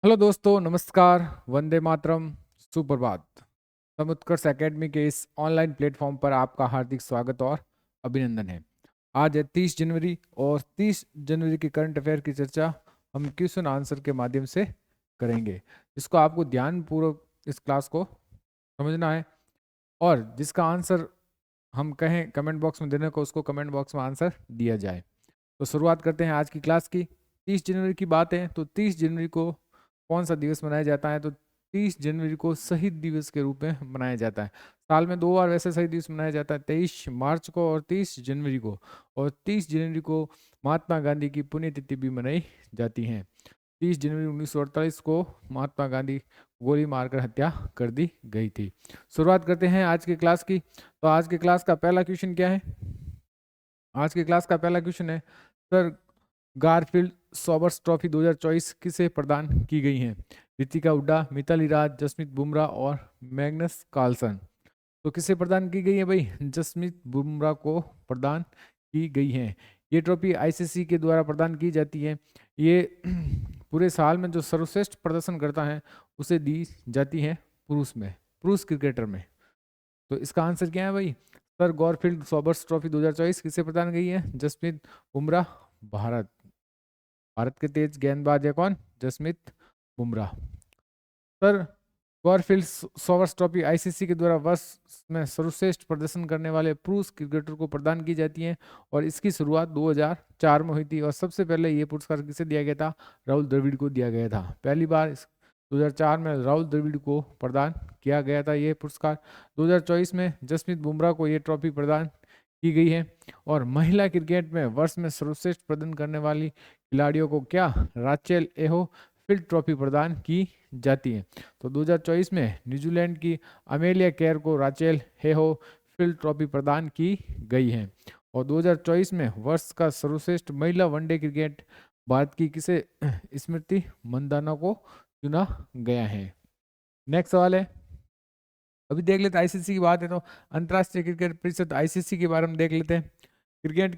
Hello दोस्तों, नमस्कार। वंदे मातरम। सुप्रभात। समुत्कर्ष एकेडमी के इस ऑनलाइन प्लेटफॉर्म पर आपका हार्दिक स्वागत और अभिनंदन है। आज है 30 जनवरी और 30 जनवरी की करंट अफेयर की चर्चा हम क्वेश्चन आंसर के माध्यम से करेंगे, जिसको आपको ध्यानपूर्वक इस क्लास को समझना है और जिसका आंसर हम कहें कमेंट बॉक्स में देने को, उसको कमेंट बॉक्स में आंसर दिया जाए। तो शुरुआत करते हैं आज की क्लास की। 30 जनवरी की बात है तो 30 जनवरी को कौन सा दिवस मनाया जाता है? तो 30 जनवरी को शहीद दिवस के रूप में मनाया जाता है। साल में 2 बार वैसे शहीद दिवस मनाया जाता है, 23 मार्च को और 30 जनवरी को। और 30 जनवरी को महात्मा गांधी की पुण्यतिथि भी मनाई जाती है। 30 जनवरी 1948 को महात्मा गांधी गोली मारकर हत्या कर दी गई थी। शुरुआत करते हैं आज की क्लास की। तो आज की क्लास का पहला क्वेश्चन क्या है? आज की क्लास का पहला क्वेश्चन है, सर गारफील्ड सोबर्स ट्रॉफी 2024 किसे प्रदान की गई है? रितिका हुड्डा, मिताली राज, जसमीत बुमराह और मैग्नस कार्लसन। तो किसे प्रदान की गई है भाई? जसमीत बुमराह को प्रदान की गई है। ये ट्रॉफी आईसीसी के द्वारा प्रदान की जाती है। ये पूरे साल में जो सर्वश्रेष्ठ प्रदर्शन करता है उसे दी जाती है पुरुष क्रिकेटर में। तो इसका आंसर क्या है भाई? सर गॉरफील्ड सोबर्स ट्रॉफी 2024 किसे प्रदान गई है? जसमीत बुमराह। भारत के तेज गेंदबाज है कौन? Jasmeet Bumrah. Sir Garfield Sobers trophy ICC के द्वारा वर्ष में सर्वश्रेष्ठ प्रदर्शन करने वाले पुरुष क्रिकेटर को प्रदान की जाती है और इसकी शुरुआत 2004 में हुई थी। और सबसे पहले ये पुरस्कार किसे दिया गया था? राहुल द्रविड़ को दिया गया था। पहली बार 2004 में राहुल द्रविड़ को प्रदान किया गया था ये पुरस्कार। 2024 में जसमीत बुमराह को ये ट्रॉफी प्रदान की गई है। और महिला क्रिकेट में वर्ष में सर्वश्रेष्ठ प्रदर्शन करने वाली खिलाड़ियों को क्या? राचेल एहो फील्ड ट्रॉफी प्रदान की जाती है। तो 2024 में न्यूजीलैंड की अमेलिया केयर को राचेल हेहो फील्ड ट्रॉफी प्रदान की गई है। और 2024 में वर्ष का सर्वश्रेष्ठ महिला वनडे क्रिकेट भारत की किसे? स्मृति मंदाना को चुना गया है। नेक्स्ट सवाल है, अभी देख लेते हैं आईसीसी की बात है तो अंतर्राष्ट्रीय क्रिकेट परिषद आईसीसी के बारे में देख लेते हैं। क्रिकेट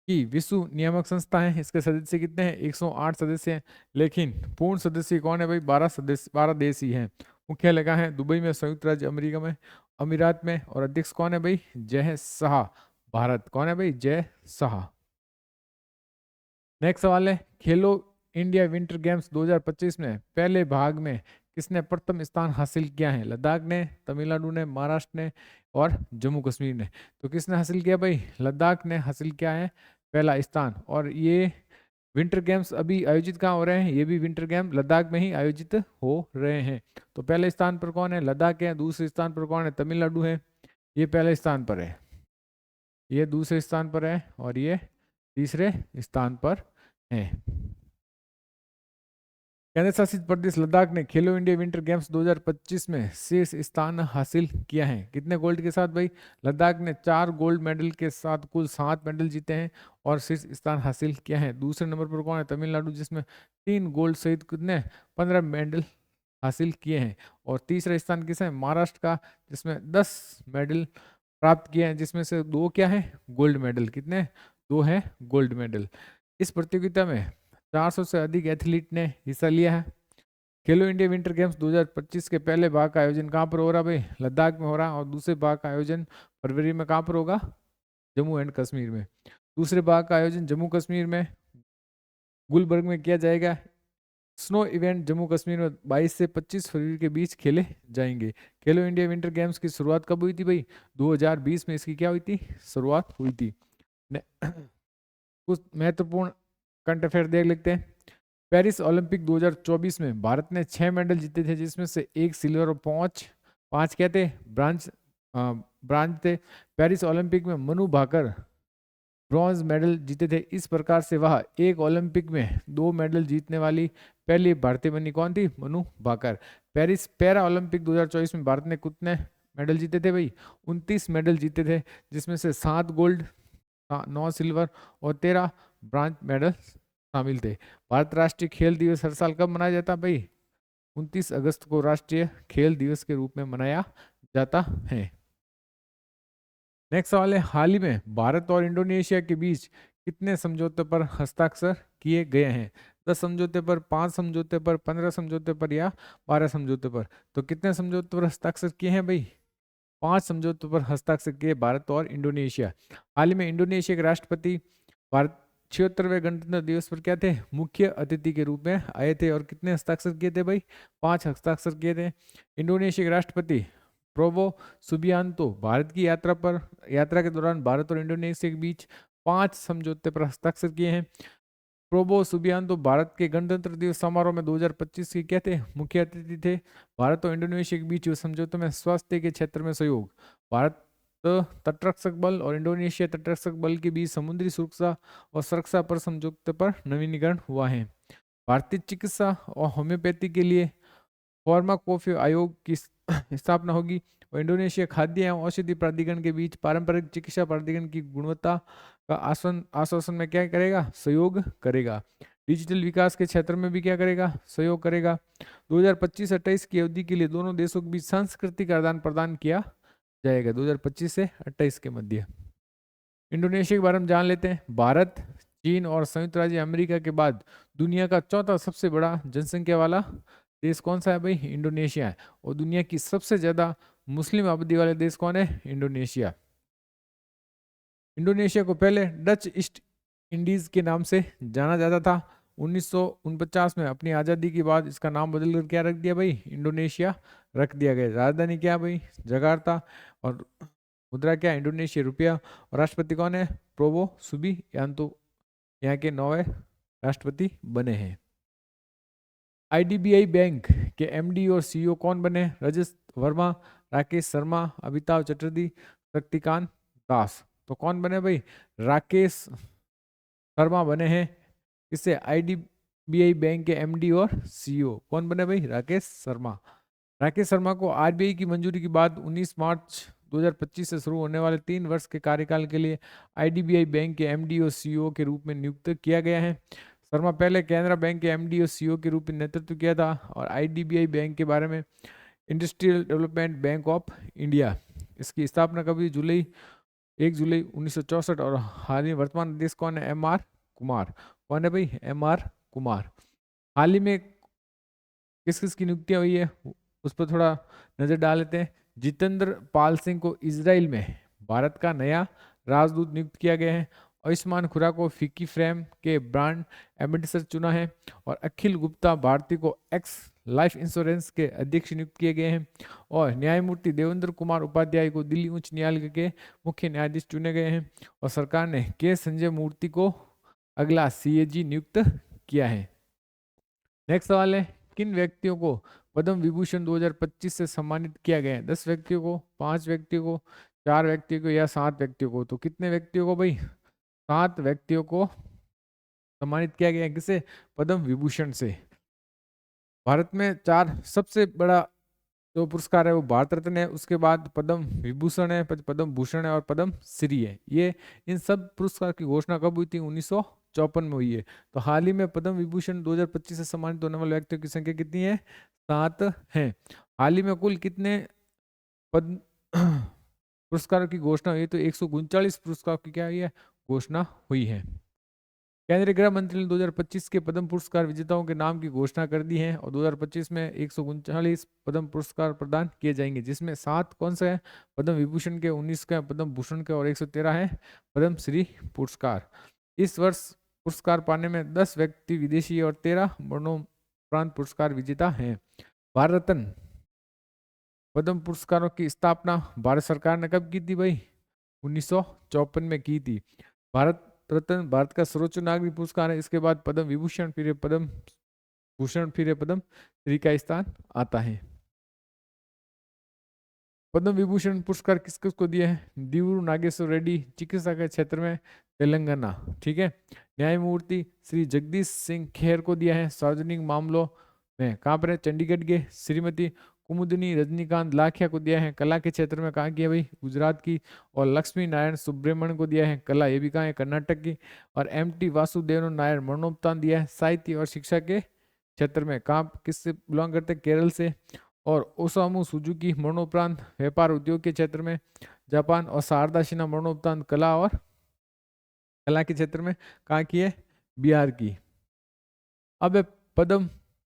की विश्व नियामक संस्था है। इसके सदस्य कितने हैं? 108 सदस्य हैं। लेकिन पूर्ण सदस्य कौन है भाई? 12 देश ही हैं। मुख्यालय कहाँ है? दुबई में, संयुक्त राज्य अमेरिका में, अमीरात में। और अध्यक्ष कौन है भाई? जय शाह। भारत। कौन है भाई? जय शाह। नेक्स्ट सवाल है, खेलो इंडिया विंटर गेम्स 2025 में पहले भाग में किसने प्रथम स्थान हासिल किया है? लद्दाख ने, तमिलनाडु ने, महाराष्ट्र ने और जम्मू कश्मीर ने। तो किसने हासिल किया भाई? लद्दाख ने हासिल किया है पहला स्थान। और ये विंटर गेम्स अभी आयोजित कहाँ हो रहे हैं? ये भी विंटर गेम लद्दाख में ही आयोजित हो रहे हैं। तो पहले स्थान पर कौन है? लद्दाख है। दूसरे स्थान पर कौन है? तमिलनाडु है। ये पहले स्थान पर है, ये दूसरे स्थान पर है और ये तीसरे स्थान पर है। केंद्र शासित प्रदेश लद्दाख ने खेलो इंडिया विंटर गेम्स 2025 में शीर्ष स्थान हासिल किया है। कितने गोल्ड के साथ भाई? लद्दाख ने 4 गोल्ड मेडल के साथ कुल 7 मेडल जीते हैं और शीर्ष स्थान हासिल किया है। दूसरे नंबर पर कौन है? तमिलनाडु, जिसमें 3 गोल्ड सहित कितने 15 मेडल हासिल किए हैं। और तीसरा स्थान किस है? महाराष्ट्र का, जिसमें 10 मेडल प्राप्त किए हैं, जिसमें से 2 क्या है? Gold medal. कितने? 2 है गोल्ड मेडल। इस प्रतियोगिता में 400 से अधिक एथलीट ने हिस्सा लिया है। खेलो इंडिया विंटर गेम्स 2025 के पहले भाग का आयोजन कहाँ पर हो रहा भाई? लद्दाख में हो रहा। और दूसरे भाग का आयोजन फरवरी में कहाँ पर होगा? जम्मू एंड कश्मीर में। दूसरे भाग का आयोजन जम्मू कश्मीर में गुलबर्ग में किया जाएगा। स्नो इवेंट जम्मू कश्मीर में 22 से 25 फरवरी के बीच खेले जाएंगे। खेलो इंडिया विंटर गेम्स की शुरुआत कब हुई थी भाई? 2020 में इसकी क्या हुई थी? शुरुआत हुई थी। कुछ महत्वपूर्ण करंट अफेयर देख लेते हैं। पेरिस ओलंपिक 2024 में भारत ने 6 मेडल जीते थे, जिसमें से 1 सिल्वर और 5 क्या थे? ब्रांज थे। पेरिस ओलंपिक में मनु भाकर ब्रॉन्ज मेडल जीते थे। इस प्रकार से वह एक ओलंपिक में 2 मेडल जीतने वाली पहली भारतीय बनी। कौन थी? Manu Bhaker. Paris para Olympic 2024 में भारत ने कितने मेडल जीते थे भाई? 29 मेडल जीते थे, जिसमें से 7 गोल्ड, 9 सिल्वर और 13 ब्रांज मेडल शामिल थे। भारत राष्ट्रीय खेल दिवस हर साल कब मनाया जाता है भाई? 29 अगस्त को राष्ट्रीय खेल दिवस के रूप में मनाया जाता है। नेक्स्ट सवाल है, हाल ही में भारत और इंडोनेशिया के बीच कितने समझौतों पर हस्ताक्षर किए गए हैं? 10 समझौते पर, 5 समझौते पर, 15 समझौते पर या 12 समझौते पर? तो कितने समझौते पर हस्ताक्षर किए हैं भाई? 5 समझौतों पर हस्ताक्षर किए भारत और इंडोनेशिया। हाल ही में इंडोनेशिया के राष्ट्रपति भारत 76वें गणतंत्र दिवस पर क्या थे? मुख्य अतिथि के रूप में आए थे। और कितने हस्ताक्षर किए थे भाई? 5 हस्ताक्षर किए थे। इंडोनेशिया के राष्ट्रपति प्रोबो सुबियांतो भारत की यात्रा के दौरान भारत और इंडोनेशिया के बीच 5 समझौते पर हस्ताक्षर किए हैं। प्रोबो सुबियांतो भारत के गणतंत्र दिवस समारोह में 2025 के क्या थे? मुख्य अतिथि थे। भारत और इंडोनेशिया के बीच हुए समझौते में स्वास्थ्य के क्षेत्र में सहयोग, भारत तटरक्षक बल और इंडोनेशिया तटरक्षक बल के बीच समुद्री सुरक्षा पर समझौते पर नवीनीकरण हुआ है। भारतीय चिकित्सा और होम्योपैथी के लिए फार्माकोफी आयोग की स्थापना होगी और इंडोनेशिया खाद्य एवं औषधि प्राधिकरण के बीच पारंपरिक चिकित्सा प्राधिकरण की गुणवत्ता का आश्वासन में क्या करेगा? सहयोग करेगा। डिजिटल विकास के क्षेत्र में भी क्या करेगा? सहयोग करेगा। 2025-28 की अवधि के लिए दोनों देशों के बीच सांस्कृतिक आदान प्रदान किया जाएगा 2025 से 28 के मध्य। इंडोनेशिया के बारे में जान लेते हैं। भारत, चीन और संयुक्त राज्य अमेरिका के बाद दुनिया का चौथा सबसे बड़ा जनसंख्या वाला देश कौन सा है भाई? इंडोनेशिया है। और दुनिया की सबसे ज्यादा मुस्लिम आबादी वाले देश कौन है? इंडोनेशिया। इंडोनेशिया को पहले डच ईस्ट इंडीज के नाम से जाना जाता था। 1949 में अपनी आज़ादी के बाद इसका नाम बदलकर क्या रख दिया भाई? इंडोनेशिया रख दिया गया। राजधानी क्या भाई? जकार्ता। और मुद्रा क्या? इंडोनेशिया रुपया। और राष्ट्रपति कौन है? प्रोबो सुबियांतो यहाँ के 9वें राष्ट्रपति बने हैं। आईडीबीआई बैंक के एमडी और सीईओ कौन बने? रजत वर्मा, राकेश शर्मा, अमिताभ चटर्जी, शक्तिकांत दास। तो कौन बने भाई? राकेश शर्मा बने हैं। इससे आईडीबीआई बैंक के एमडी और सीईओ कौन बने भाई? राकेश शर्मा। राकेश शर्मा को आरबीआई की मंजूरी के बाद 19 मार्च 2025 से शुरू होने वाले 3 वर्ष के कार्यकाल के लिए आईडीबीआई बैंक के एमडी और सीईओ के रूप में नियुक्त किया गया है। शर्मा पहले कैनरा बैंक के एमडी और सीईओ के रूप में नेतृत्व किया था और आईडीबीआई बैंक के बारे में industrial development bank of India, इसकी स्थापना कभी 1 जुलाई 1964। और हाल ही वर्तमान अध्यक्ष कौन है? M R Kumar. कौन है भाई? M R Kumar. हाल ही में किस किस की नियुक्तियां हुई है उस पर थोड़ा नजर डाल लेते हैं। जितेंद्र पाल सिंह को इजराइल में भारत का नया राजदूत नियुक्त किया गया है। आयुष्मान खुरा को फिकी फ्रेम के ब्रांड एम्बेसडर चुना है। और अखिल गुप्ता भारती को एक्स लाइफ इंश्योरेंस के अध्यक्ष नियुक्त किए गए हैं। और न्यायमूर्ति देवेंद्र कुमार उपाध्याय को दिल्ली उच्च न्यायालय के मुख्य न्यायाधीश चुने गए हैं। और सरकार ने के संजय मूर्ति को अगला सीएजी नियुक्त किया है। नेक्स्ट सवाल है, किन व्यक्तियों को पद्म विभूषण 2025 से सम्मानित किया गया है? 10 व्यक्तियों को, 5 व्यक्तियों को, 4 व्यक्तियों को या 7 व्यक्तियों को? तो कितने व्यक्तियों को भाई? 7 व्यक्तियों को सम्मानित किया गया है। किसे? पद्म विभूषण से। भारत में 4 सबसे बड़ा जो पुरस्कार है वो भारत रत्न है, उसके बाद पद्म विभूषण है, पद्म भूषण है और पद्म श्री है। ये इन सब पुरस्कार की घोषणा कब हुई थी? 1954 में हुई है। तो हाल ही में पद्म विभूषण 2025 से सम्मानित होने वाले व्यक्तियों की संख्या कितनी है? 7 है। हाल ही में कुल कितने पद्म पुरस्कारों की घोषणा हुई है? तो 139 पुरस्कार की क्या हुई है? घोषणा हुई है। केंद्रीय गृह मंत्री ने 2025 के पद्म पुरस्कार विजेताओं के नाम की घोषणा कर दी है। और 2025 में 139 पद्म पुरस्कार प्रदान किए जाएंगे, जिसमें 7 कौन से हैं? पद्म विभूषण के, 19 के पद्म भूषण के और 113 है पद्म श्री पुरस्कार। इस वर्ष पुरस्कार पाने में 10 व्यक्ति विदेशी और 13 मरणोपरांत पुरस्कार विजेता हैं। भारत रत्न पद्म पुरस्कारों की स्थापना भारत सरकार ने कब की थी भाई? 1954 में की थी। भारत रत्न भारत का सर्वोच्च नागरिक पुरस्कार है। इसके बाद पद्म विभूषण, फिर पद्म भूषण, फिर पद्म श्री का स्थान आता है। पद्म विभूषण पुरस्कार किस किस को दिया है? दिवरू नागेश्वर रेड्डी, चिकित्सा के क्षेत्र में तेलंगाना, ठीक है। न्यायमूर्ति श्री जगदीश सिंह खेर को दिया है सार्वजनिक मामलों में, कहाँ पर है? चंडीगढ़ के। श्रीमती कुमुदिनी रजनीकांत लाखिया को दिया है कला के क्षेत्र में, कहाँ की है भाई? गुजरात की। और लक्ष्मी नारायण सुब्रमण्यम को दिया है कला, ये भी कहाँ है? कर्नाटक की। और एमटी वासुदेवन नायर मरणोपरांत दिया है साहित्य और शिक्षा के क्षेत्र में, कहाँ किससे बिलोंग करते? केरल से। और ओसामू सुजुकी मरणोपरांत व्यापार उद्योग के क्षेत्र में, जापान। और शारदा सिन्हा मरणोपरांत कला के क्षेत्र में, कहाँ की है? बिहार की। अब है पद्म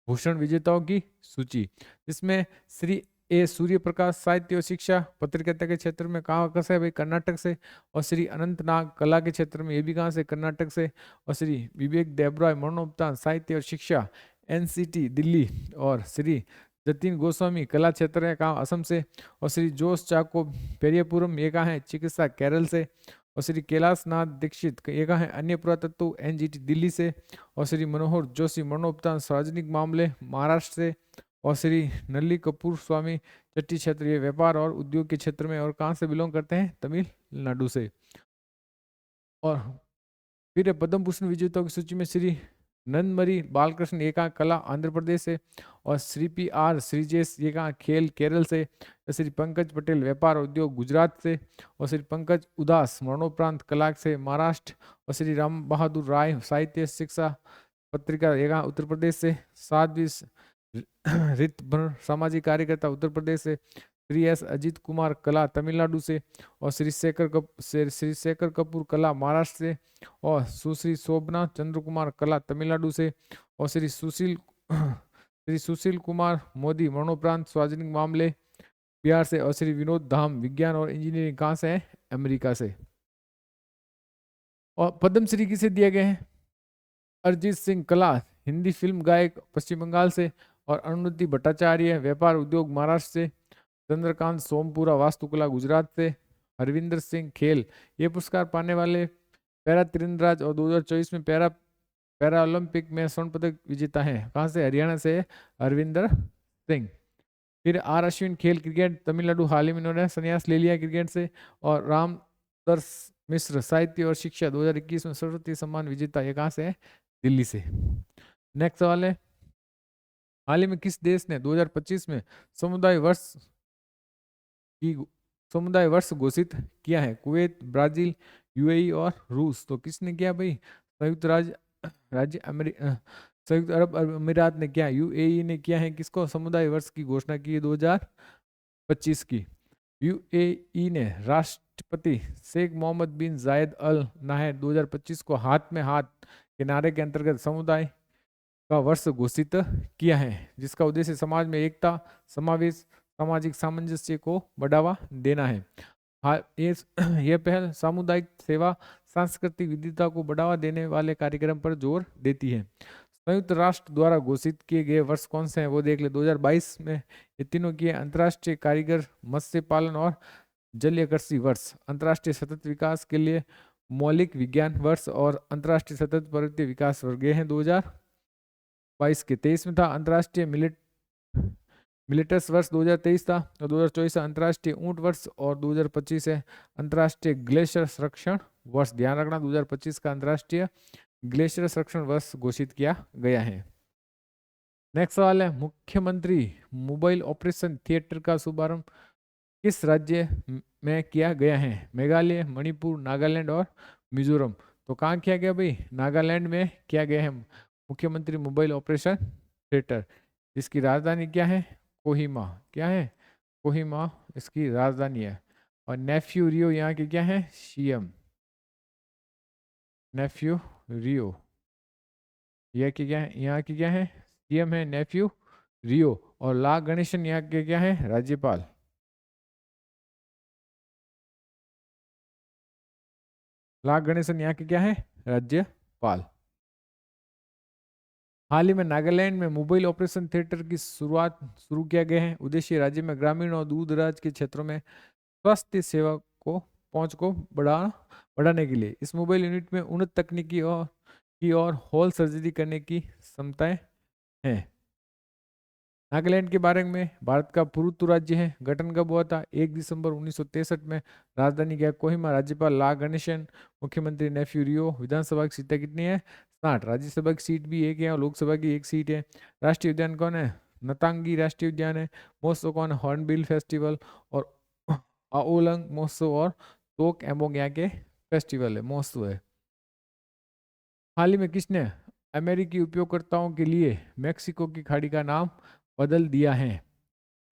भूषण विजेताओं की सूची, जिसमें श्री ए सूर्य प्रकाश साहित्य और शिक्षा पत्रकारिता के क्षेत्र में कहाँ से है भाई, कर्नाटक से। और श्री अनंत नाग कला के क्षेत्र में, ये भी कहाँ से, कर्नाटक से। और श्री विवेक देबराय मरणोपरांत साहित्य और शिक्षा एनसीटी दिल्ली। और श्री जतिन गोस्वामी कला क्षेत्र है कहाँ, असम से। और श्री जोश चाको पेरियापुरम, ये कहाँ है, चिकित्सा केरल से। और श्री कैलाश नाथ दीक्षित, ये कहाँ है, अन्य पुरातत्व एनजीटी दिल्ली से। और श्री मनोहर जोशी मरणोपरांत सार्वजनिक मामले महाराष्ट्र से। और श्री नल्ली कपूर स्वामी चट्टी क्षेत्र, ये व्यापार और उद्योग के क्षेत्र में, और कहाँ से बिलोंग करते हैं, तमिलनाडु से। और फिर पद्म भूषण विजेताओं की सूची में श्री नंदमरी बालकृष्ण, ये कहाँ, कला आंध्र प्रदेश से। और श्री पी आर श्रीजेश, ये कहाँ, खेल केरल से। श्री पंकज पटेल व्यापार उद्योग गुजरात से। और श्री पंकज उदास मरणोपरांत कला से महाराष्ट्र। और श्री राम बहादुर राय साहित्य शिक्षा पत्रिका, ये कहाँ, उत्तर प्रदेश से। साध्वी रितभर सामाजिक कार्यकर्ता उत्तर प्रदेश से। श्री एस अजीत कुमार कला तमिलनाडु से। और श्री शेखर कपूर कला महाराष्ट्र से। और सुश्री शोभना चंद्र कुमार कला तमिलनाडु से। और श्री सुशील कुमार मोदी मरणोपरांत सार्वजनिक मामले बिहार से। और श्री विनोद धाम विज्ञान और इंजीनियरिंग कहाँ से है, अमेरिका से। और पद्मश्री किसे दिए गए हैं, अरिजीत सिंह कला हिंदी फिल्म गायक पश्चिम बंगाल से। और अरुंधति भट्टाचार्य व्यापार उद्योग महाराष्ट्र से। चंद्रकांत सोमपुरा वास्तुकला गुजरात से। हरविंदर सिंह खेल, ये पुरस्कार पाने वाले पैरा तीरंदाज और 2024 में पैरा ओलंपिक में स्वर्ण पदक विजेता है, कहाँ से, हरियाणा से हरविंदर सिंह। फिर आर अश्विन खेल क्रिकेट तमिलनाडु, हाल ही में इन्होंने संन्यास ले लिया क्रिकेट से। और रामदर्श मिश्र साहित्य और शिक्षा 2021 में सरस्वती सम्मान विजेता, ये कहाँ से है, दिल्ली से। नेक्स्ट सवाल है, हाल ही में किस देश ने 2025 में समुदाय वर्ष घोषित किया है, कुवैत, ब्राजील, यूएई और रूस। तो किसने किया भाई, संयुक्त अरब अमीरात ने किया, यूएई ने किया है। किसको, समुदाय वर्ष की घोषणा की 2025 की। यूएई ने राष्ट्रपति शेख मोहम्मद बिन जायद अल नाहयान 2025 को हाथ में हाथ के नारे के अंतर्गत समुदाय का वर्ष घोषित किया है, जिसका उद्देश्य समाज में एकता, समावेश, सामाजिक सामंजस्य को बढ़ावा देना है। यह पहल सामुदायिक सेवा, सांस्कृतिक विविधता को बढ़ावा देने वाले कार्यक्रम पर जोर देती है। संयुक्त राष्ट्र द्वारा घोषित किए गए वर्ष कौन से हैं, वो देख ले। 2022 में ये तीनों किए, अंतर्राष्ट्रीय कारीगर मत्स्य पालन और जलीय कृषि वर्ष, अंतर्राष्ट्रीय सतत विकास के लिए मौलिक विज्ञान वर्ष और अंतर्राष्ट्रीय सतत पर्वतीय विकास वर्ष हैं 2022 के। 23 में था अंतर्राष्ट्रीय मिलिटस वर्ष 2023 था। और 2024 अंतर्राष्ट्रीय ऊंट वर्ष। और 2025 है अंतर्राष्ट्रीय ग्लेशियर संरक्षण वर्ष। ध्यान रखना 2025 का अंतर्राष्ट्रीय ग्लेशियर संरक्षण वर्ष घोषित किया गया है। नेक्स्ट सवाल है, मुख्यमंत्री मोबाइल ऑपरेशन थिएटर का शुभारंभ किस राज्य में किया गया है, मेघालय, मणिपुर, नागालैंड और मिजोरम। तो कहाँ किया गया भाई, नागालैंड में किया गया है मुख्यमंत्री मोबाइल ऑपरेशन थिएटर, जिसकी राजधानी क्या है, कोहिमा। क्या है, कोहिमा इसकी राजधानी है। और नेफ्यू रियो यहाँ के क्या है, सीएम। नेफ्यू रियो यह की क्या है, यहाँ की क्या है, सीएम है नेफ्यू रियो। और ला गणेशन यहाँ के क्या है, राज्यपाल। ला गणेशन यहाँ के क्या है, राज्यपाल। हाल ही में नागालैंड में मोबाइल ऑपरेशन थिएटर की शुरू किया गया है। उद्देश्य राज्य में ग्रामीण और दूर दराज के क्षेत्रों में स्वास्थ्य सेवा को पहुंच को बढ़ाने के लिए इस मोबाइल यूनिट में उन्नत तकनीकी और हॉल सर्जरी करने की क्षमताएं हैं। नागालैंड के बारे में भारत का पूर्वोत्तर राज्य है। गठन कब हुआ था, 1 दिसंबर 1963 में। राजधानी क्या, कोहिमा। राज्यपाल ला गणेशन। मुख्यमंत्री नेफ्यू रियो। विधानसभा की सीटें कितनी है, 60। राज्यसभा की सीट भी एक है और लोकसभा की एक सीट है। राष्ट्रीय उद्यान कौन है, नतांगी राष्ट्रीय उद्यान है। महोत्सव कौन है, हॉर्नबिल फेस्टिवल और आओलंग महोत्सव और तोक एमोंग यहाँ के फेस्टिवल है, महोत्सव है। हाल ही में किसने अमेरिकी उपयोगकर्ताओं के लिए मैक्सिको की खाड़ी का नाम बदल दिया है,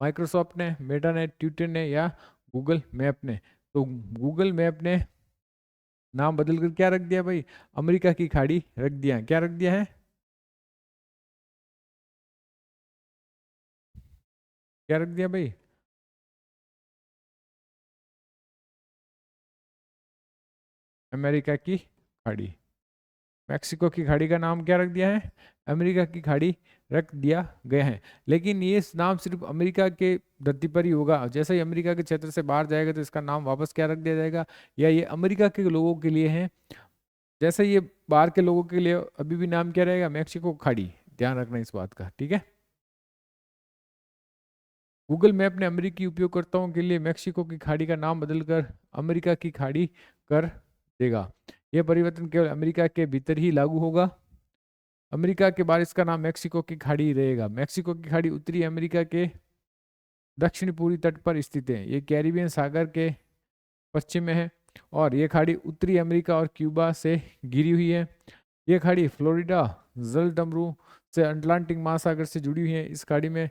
माइक्रोसॉफ्ट ने, मेटा ने, ट्विटर ने या गूगल मैप ने। तो गूगल मैप ने नाम बदल कर क्या रख दिया भाई, अमेरिका की खाड़ी रख दिया। क्या रख दिया है, क्या रख दिया भाई? अमेरिका की खाड़ी। मैक्सिको की खाड़ी का नाम क्या रख दिया है? अमेरिका की खाड़ी रख दिया गया है। लेकिन ये नाम सिर्फ अमेरिका के धरती पर ही होगा। जैसे ही अमेरिका के क्षेत्र से बाहर जाएगा तो इसका नाम वापस क्या रख दिया जाएगा? या ये अमेरिका के लोगों के लिए है, जैसे ये बाहर के लोगों के लिए अभी भी नाम क्या रहेगा? मैक्सिको खाड़ी। ध्यान रखना इस बात का, ठीक है। गूगल मैप ने अमेरिकी उपयोगकर्ताओं के लिए मैक्सिको की खाड़ी का नाम बदलकर अमेरिका की खाड़ी कर देगा। यह परिवर्तन केवल अमेरिका के भीतर ही लागू होगा। अमेरिका के बाहर इसका नाम मैक्सिको की खाड़ी ही रहेगा। मैक्सिको की खाड़ी उत्तरी अमेरिका के दक्षिण पूर्वी तट पर स्थित है। ये कैरिबियन सागर के पश्चिम में है और ये खाड़ी उत्तरी अमेरिका और क्यूबा से घिरी हुई है। ये खाड़ी फ्लोरिडा जलडमरू से अटलांटिक महासागर से जुड़ी हुई है। इस खाड़ी में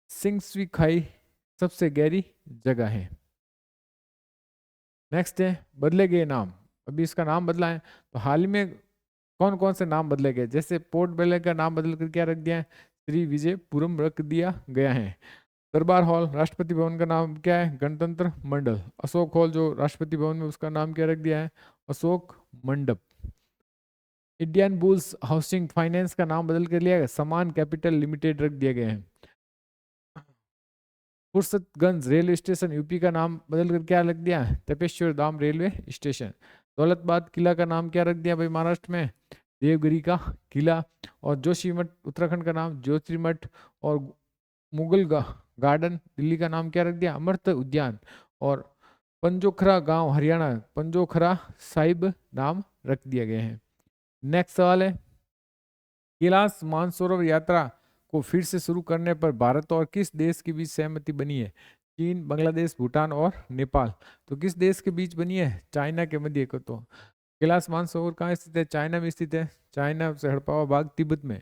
सिंग्सवी खाई सबसे गहरी जगह है। नेक्स्ट है बदले गए नाम। अभी इसका नाम बदला है, तो हाल ही में कौन कौन से नाम बदले गए? जैसे पोर्ट ब्लेयर का नाम बदल कर क्या रख दिया है? श्री विजयपुरम रख दिया गया है। दरबार हॉल, राष्ट्रपति भवन का नाम क्या है? गणतंत्र मंडल। अशोक हॉल जो राष्ट्रपति भवन में, उसका नाम क्या रख दिया है? अशोक मंडप। इंडियन बुल्स हाउसिंग फाइनेंस का नाम बदल कर लिया गया, समान कैपिटल लिमिटेड रख दिया गया है। फुर्सतगंज रेलवे स्टेशन यूपी का नाम बदल कर क्या रख दिया है? तपेश्वर धाम रेलवे स्टेशन। दौलताबाद किला का नाम क्या रख दिया भाई महाराष्ट्र में? देवगिरी का किला। और जोशीमठ उत्तराखंड का नाम ज्योतिर्मठ। और मुगल गार्डन दिल्ली का नाम क्या रख दिया? अमृत उद्यान। और पंजोखरा गांव हरियाणा पंजोखरा साहिब नाम रख दिया गया है। नेक्स्ट सवाल है, कैलाश मानसरोवर यात्रा को फिर से शुरू करने पर भारत और किस देश के बीच सहमति बनी है? चीन, बांग्लादेश, भूटान और नेपाल। तो किस देश के बीच बनी है? चाइना के मध्य को। तो कैलाश मानसरोवर कहाँ स्थित है? चाइना में स्थित है। चाइना से हड़पा हुआ भाग तिब्बत में,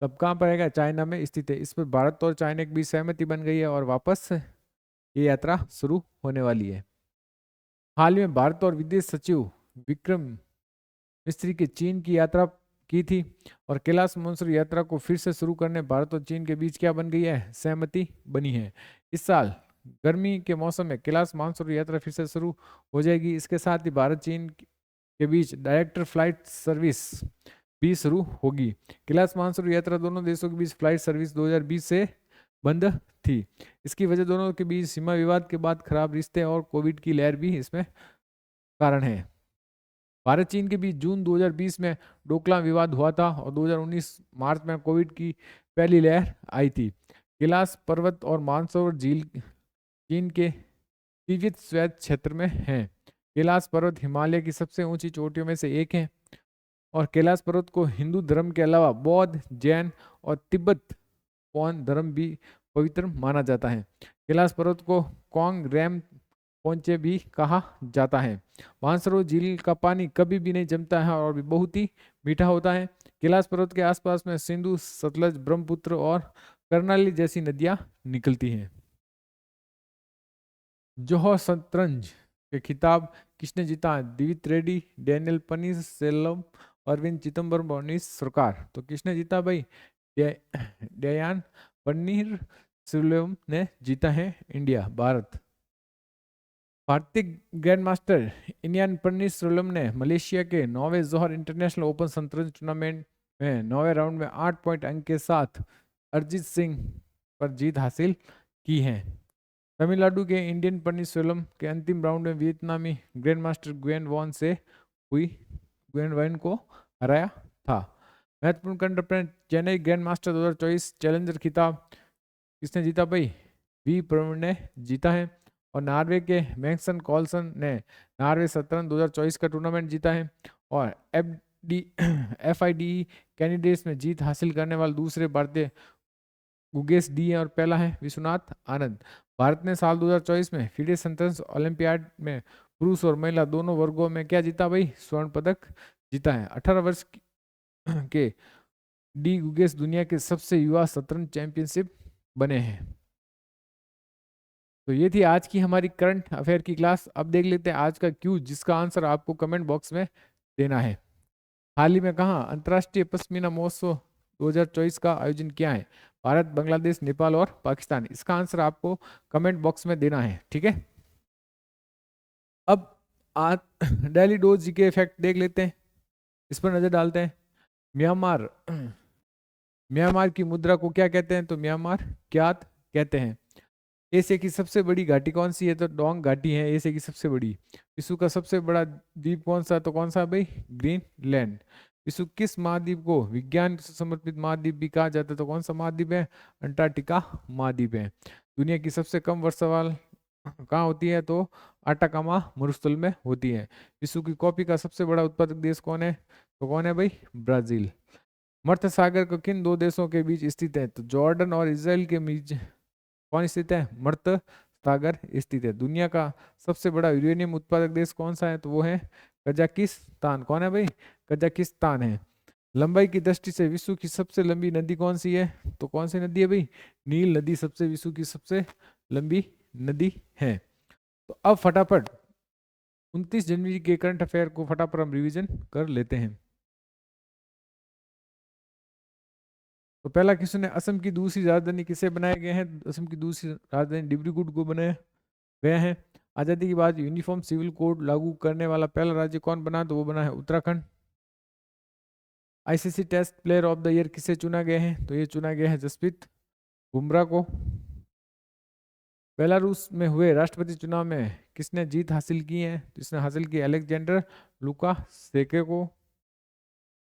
तब कहाँ पर रहेगा? चाइना में स्थित है। इस पर भारत और चाइना के बीच सहमति बन गई है और वापस ये यात्रा शुरू होने वाली है। हाल ही में भारत और विदेश सचिव विक्रम मिस्री की चीन की यात्रा की थी और कैलाश मानसरोवर यात्रा को फिर से शुरू करने भारत और चीन के बीच क्या बन गई है? सहमति बनी है। इस साल गर्मी के मौसम में कैलाश मानसरोवर यात्रा फिर से शुरू हो जाएगी। इसके साथ ही भारत चीन के बीच डायरेक्ट फ्लाइट सर्विस भी शुरू होगी। कैलाश मानसरोवर यात्रा दोनों देशों के बीच फ्लाइट सर्विस 2020 से बंद थी। इसकी वजह दोनों के बीच सीमा विवाद के बाद खराब रिश्ते और कोविड की लहर भी इसमें कारण है। भारत चीन के बीच जून 2020 में डोकलाम विवाद हुआ था और 2019 मार्च में कोविड की पहली लहर आई थी। कैलाश पर्वत और मानसरोवर झील चीन के तिब्बत स्वेत क्षेत्र में हैं। कैलाश पर्वत हिमालय की सबसे ऊंची चोटियों में से एक है और कैलाश पर्वत को हिंदू धर्म के अलावा बौद्ध, जैन और तिब्बत बौद्ध धर्म भी पवित्र माना जाता है। कैलाश पर्वत को कोंग रैम पोंचे भी कहा जाता है। मानसरोवर झील का पानी कभी भी नहीं जमता है और भी बहुत ही मीठा होता है। कैलाश पर्वत के आसपास में सिंधु, सतलज, ब्रह्मपुत्र और कर्णाली जैसी नदियां निकलती हैं। जोहर शतरंज के खिताब किसने जीता? दिवित रेड्डी, डैनियल पन्नीरसेल्वम, अरविंद चिदम्बरम और नीरज सरकार। तो किसने जीता भाई? डयान पन्नीरसेल्वम ने जीता है, इंडिया भारत। भारतीय ग्रैंड मास्टर इनियान पन्नीरसेल्वम ने मलेशिया के 9वें जोहर इंटरनेशनल ओपन शतरंज टूर्नामेंट में 9वें राउंड में 8 पॉइंट अंक के साथ अरिजीत सिंह पर जीत हासिल की है। तमिलनाडु के इंडियन पन्नीरसेल्वम के अंतिम राउंड में वियतनामी ग्रैंड मास्टर गुएन वॉन से गुएन वॉन को हराया था। महत्वपूर्ण content, Chennai grand master 2024 challenger खिताब किसने जीता भाई? वी प्रवीण ने जीता है। और नॉर्वे के मैक्सन कॉल्सन ने नॉर्वे शतरंज 2024 का टूर्नामेंट जीता है। और FIDE कैंडिडेट्स में जीत हासिल करने वाले दूसरे भारतीय गुगेश डी और पहला है विश्वनाथ आनंद। भारत ने साल 2024 में FIDE शतरंज ओलंपियाड में पुरुष और महिला दोनों वर्गों में क्या जीता भाई? स्वर्ण पदक जीता है। 18 वर्ष के डी गुगेश दुनिया के सबसे युवा शतरंज चैंपियनशिप बने हैं। तो ये थी आज की हमारी करंट अफेयर की क्लास। अब देख लेते हैं आज का क्यूज, जिसका आंसर आपको कमेंट बॉक्स में देना है। हाल ही में कहा अंतर्राष्ट्रीय पश्मीना महोत्सव 2024 का आयोजन किया है? भारत, बांग्लादेश, नेपाल और पाकिस्तान। इसका आंसर आपको कमेंट बॉक्स में देना है, ठीक है। अब आज डेली डोज जी के इफेक्ट देख लेते हैं, इस पर नजर डालते हैं। म्यांमार म्यांमार की मुद्रा को क्या कहते हैं? तो म्यांमार क्यात कहते हैं। एशिया की सबसे बड़ी घाटी कौन सी है? तो डोंग घाटी है एशिया की सबसे बड़ी। विश्व का सबसे बड़ा द्वीप कौन सा? तो कौन सा भाई? ग्रीनलैंड। विश्व किस महाद्वीप को विज्ञान से समर्पित महाद्वीप भी कहा जाता है? तो कौन सा महाद्वीप है? अंटार्कटिका महाद्वीप है। दुनिया की सबसे कम वर्षा वाल कहाँ होती है? तो अटाकामा मरुस्थल में होती है। विश्व की कॉफी का सबसे बड़ा उत्पादक देश कौन है? तो कौन है भाई? ब्राजील। मध्य सागर को किन दो देशों के बीच स्थित है? तो जॉर्डन और इसराइल के बीच कौन स्थित है? मध्य सागर स्थित है। दुनिया का सबसे बड़ा यूरेनियम उत्पादक देश कौन सा है? तो वो है कजाकिस्तान। कौन है भाई? कजाकिस्तान है। लंबाई की दृष्टि से विश्व की सबसे लंबी नदी कौन सी है? तो कौन सी नदी है भाई? नील नदी सबसे विश्व की सबसे लंबी नदी है। तो अब फटाफट 29 जनवरी के करंट अफेयर को फटाफट हम रिवीजन कर लेते हैं। तो पहला क्वेश्चन है, असम की दूसरी राजधानी किसे बनाए गए हैं? असम की दूसरी राजधानी डिब्रूगढ़ को बनाया गया है। आजादी के बाद यूनिफॉर्म सिविल कोड लागू करने वाला पहला राज्य कौन बना? तो वो बना है Uttarakhand. ICC test player of the year किसे चुना गया है? तो ये चुना गया है जसप्रीत बुमराह को। बेलारूस में हुए राष्ट्रपति चुनाव में किसने जीत हासिल की है? तो इसने हासिल की अलेक्जेंडर लुकाशेंको को।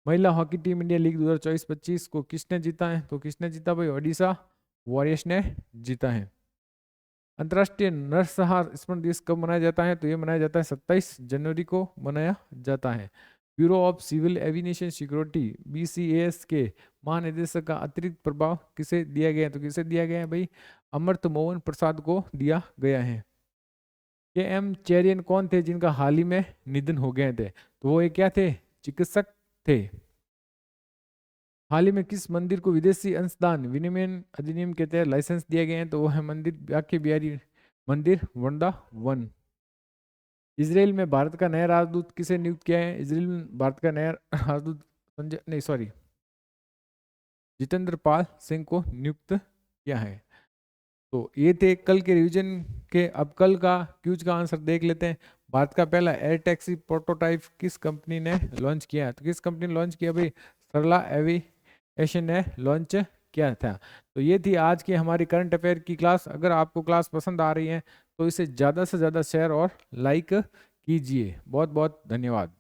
महिला हॉकी टीम इंडिया लीग 2024-25 को किसने जीता है? तो किसने जीता भाई? ओडिशा वॉरियर्स ने जीता है। अंतर्राष्ट्रीय नरसंहार स्मरण दिवस कब मनाया जाता है? तो ये मनाया जाता है 27 जनवरी को मनाया जाता है। Bureau of civil aviation security BCAS के महानिदेशक का अतिरिक्त प्रभाव किसे दिया गया है? तो किसे दिया गया है भाई? अमर्त्य मोहन प्रसाद को दिया गया है। KM चेरियन कौन थे जिनका हाल ही में निधन हो गए थे? तो वो एक क्या थे? चिकित्सक थे। हाल ही में किस मंदिर को विदेशी अंशदान विनिमय अधिनियम के तहत लाइसेंस दिया गया है? तो वो है मंदिर बांके बिहारी मंदिर वृंदावन। इसराइल में भारत का नया राजदूत किसे नियुक्त किया है? इसराइल में भारत का नया राजदूत संजय नहीं सॉरी जितेंद्र पाल सिंह को नियुक्त किया है। तो ये थे कल के रिवीजन के। अब कल का क्यूज का आंसर देख लेते हैं। भारत का पहला एयर टैक्सी प्रोटोटाइप किस कंपनी ने लॉन्च किया? तो किस कंपनी ने लॉन्च किया भाई? सरला एविएशन ने लॉन्च किया था। तो ये थी आज की हमारी करंट अफेयर की क्लास। अगर आपको क्लास पसंद आ रही है तो इसे ज़्यादा से ज़्यादा शेयर और लाइक कीजिए। बहुत बहुत धन्यवाद।